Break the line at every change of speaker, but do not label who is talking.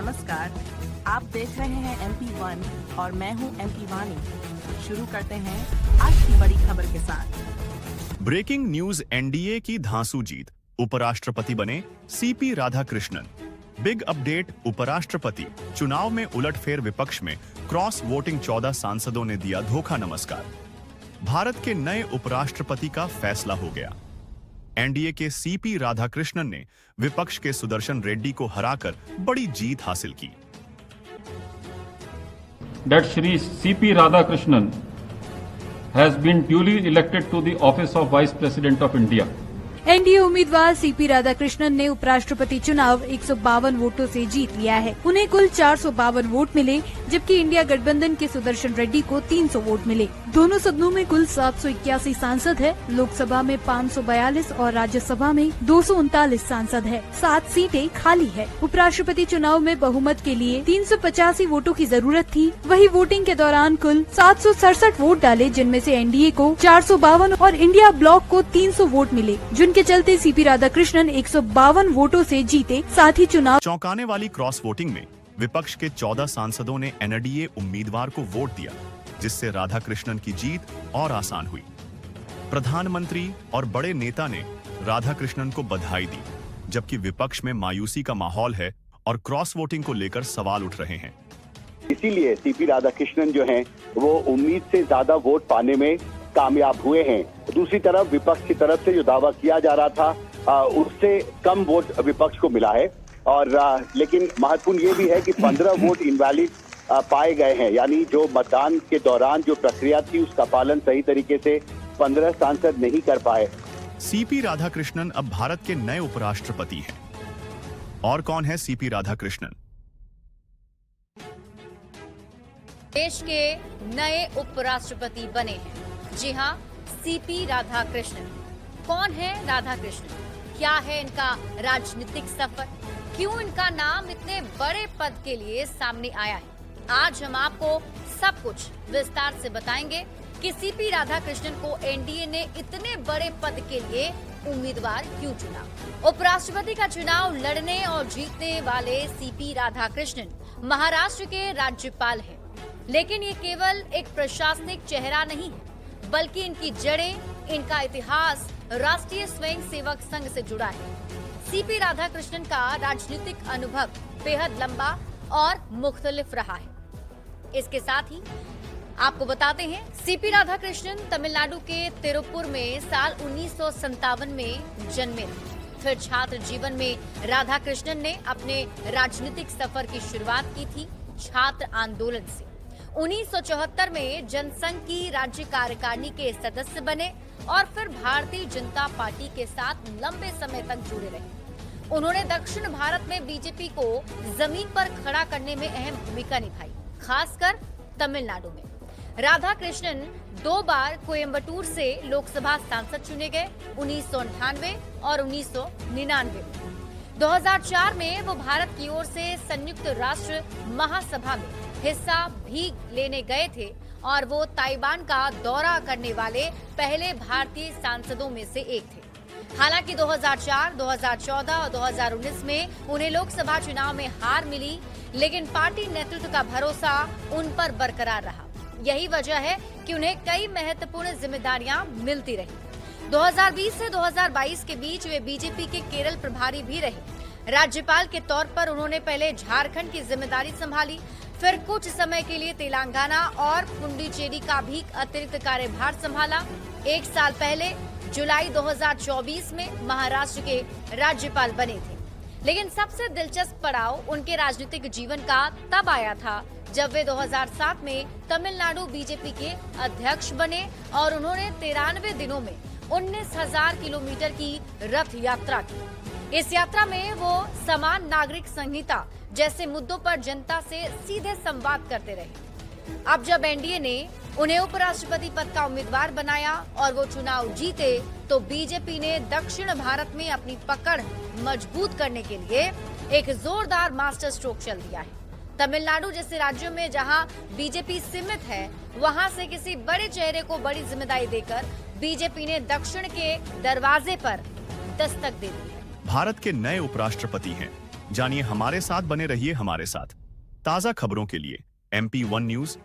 नमस्कार, आप देख रहे हैं MP1 और मैं हूं MP वाणी। शुरू करते हैं आज की बड़ी खबर के साथ।
ब्रेकिंग न्यूज, एनडीए की धांसू जीत, उपराष्ट्रपति बने सीपी राधाकृष्णन। बिग अपडेट, उपराष्ट्रपति चुनाव में उलटफेर, विपक्ष में क्रॉस वोटिंग, 14 सांसदों ने दिया धोखा नमस्कार। भारत के नए उपराष्ट्रपति का फैसला हो गया। एनडीए के सीपी राधाकृष्णन ने विपक्ष के सुदर्शन रेड्डी को हराकर बड़ी जीत हासिल की।
That Shri C.P. Radhakrishnan has been duly elected to the office of Vice President of India.
NDA उम्मीदवार सीपी राधाकृष्णन ने उपराष्ट्रपति चुनाव 152 वोटों से जीत लिया है। उन्हें कुल 452 वोट मिले, जबकि इंडिया गठबंधन के सुदर्शन रेड्डी को 300 वोट मिले। दोनों सदनों में कुल 781 सांसद है। लोकसभा में 542 और राज्यसभा में 239 सांसद है। 7 सीटें खाली है। उपराष्ट्रपति चुनाव में बहुमत के लिए 385 वोटों की जरूरत थी। वही वोटिंग के दौरान कुल 767 वोट डाले, जिनमें से एनडीए को 452 और इंडिया ब्लॉक को 300 वोट मिले, जिनके चलते सीपी राधाकृष्णन 152 वोटों से जीते। साथ ही चुनाव
चौंकाने वाली क्रॉस वोटिंग में विपक्ष के 14 सांसदों ने एनडीए उम्मीदवार को वोट दिया, जिससे राधाकृष्णन की जीत और आसान हुई। प्रधानमंत्री और बड़े नेता ने राधाकृष्णन को बधाई दी, जबकि विपक्ष में मायूसी का माहौल है और क्रॉस वोटिंग को लेकर सवाल उठ रहे हैं।
इसीलिए सीपी राधाकृष्णन जो हैं, वो उम्मीद से ज्यादा वोट पाने में कामयाब हुए हैं। दूसरी तरफ विपक्ष की तरफ से जो दावा किया जा रहा था, उससे कम वोट विपक्ष को मिला है। और लेकिन महत्वपूर्ण ये भी है कि 15 वोट इनवैलिड पाए गए हैं, यानी जो मतदान के दौरान जो प्रक्रिया थी उसका पालन सही तरीके से 15 सांसद नहीं कर पाए।
सीपी राधाकृष्णन अब भारत के नए उपराष्ट्रपति हैं। और कौन है सीपी राधाकृष्णन?
देश के नए उपराष्ट्रपति बने हैं। जी हाँ, सीपी राधाकृष्णन। कौन है राधाकृष्णन? क्या है इनका राजनीतिक सफर? क्यों इनका नाम इतने बड़े पद के लिए सामने आया है? आज हम आपको सब कुछ विस्तार से बताएंगे कि सीपी राधाकृष्णन को एनडीए ने इतने बड़े पद के लिए उम्मीदवार क्यों चुना। उपराष्ट्रपति का चुनाव लड़ने और जीतने वाले सीपी राधाकृष्णन महाराष्ट्र के राज्यपाल हैं। लेकिन ये केवल एक प्रशासनिक चेहरा नहीं है, बल्कि इनकी जड़ें, इनका इतिहास राष्ट्रीय स्वयंसेवक संघ से जुड़ा है। सीपी राधाकृष्णन का राजनीतिक अनुभव बेहद लंबा और मुख्तलिफ रहा है। इसके साथ ही आपको बताते हैं, सीपी राधाकृष्णन तमिलनाडु के तिरुपुर में साल 1957 में जन्मे थे। फिर छात्र जीवन में राधाकृष्णन ने अपने राजनीतिक सफर की शुरुआत की थी छात्र आंदोलन से। 1974 में जनसंघ की राज्य कार्यकारिणी के सदस्य बने और फिर भारतीय जनता पार्टी के साथ लंबे समय तक जुड़े रहे। उन्होंने दक्षिण भारत में बीजेपी को जमीन पर खड़ा करने में अहम भूमिका निभाई, खासकर तमिलनाडु में। राधाकृष्णन 2 बार कोयम्बटूर से लोकसभा सांसद चुने गए, 1998 और 1999 में। 2004 में वो भारत की ओर से संयुक्त राष्ट्र महासभा में हिस्सा भी लेने गए थे और वो ताइवान का दौरा करने वाले पहले भारतीय सांसदों में से एक थे। हालांकि 2004, 2014 और 2019 में उन्हें लोकसभा चुनाव में हार मिली, लेकिन पार्टी नेतृत्व का भरोसा उन पर बरकरार रहा। यही वजह है कि उन्हें कई महत्वपूर्ण जिम्मेदारियां मिलती रही। 2020 से 2022 के बीच वे बीजेपी के केरल प्रभारी भी रहे। राज्यपाल के तौर पर उन्होंने पहले झारखंड की जिम्मेदारी संभाली, फिर कुछ समय के लिए तेलंगाना और पुडुचेरी का भी अतिरिक्त कार्यभार संभाला। 1 साल पहले जुलाई 2024 में महाराष्ट्र के राज्यपाल बने थे। लेकिन सबसे दिलचस्प पड़ाव उनके राजनीतिक जीवन का तब आया था जब वे 2007 में तमिलनाडु बीजेपी के अध्यक्ष बने और उन्होंने 93 दिनों में 19,000 किलोमीटर की रथ यात्रा की। इस यात्रा में वो समान नागरिक संहिता जैसे मुद्दों पर जनता से सीधे संवाद करते रहे। अब जब एनडीए ने उन्हें उपराष्ट्रपति पद का उम्मीदवार बनाया और वो चुनाव जीते, तो बीजेपी ने दक्षिण भारत में अपनी पकड़ मजबूत करने के लिए एक जोरदार मास्टर स्ट्रोक चल दिया है। तमिलनाडु जैसे राज्यों में जहां बीजेपी सीमित है, वहां से किसी बड़े चेहरे को बड़ी जिम्मेदारी देकर बीजेपी ने दक्षिण के दरवाजे पर दस्तक दे दी है।
भारत के नए उपराष्ट्रपति हैं जानिए हमारे साथ, बने रहिए हमारे साथ। ताजा खबरों के लिए MP1 न्यूज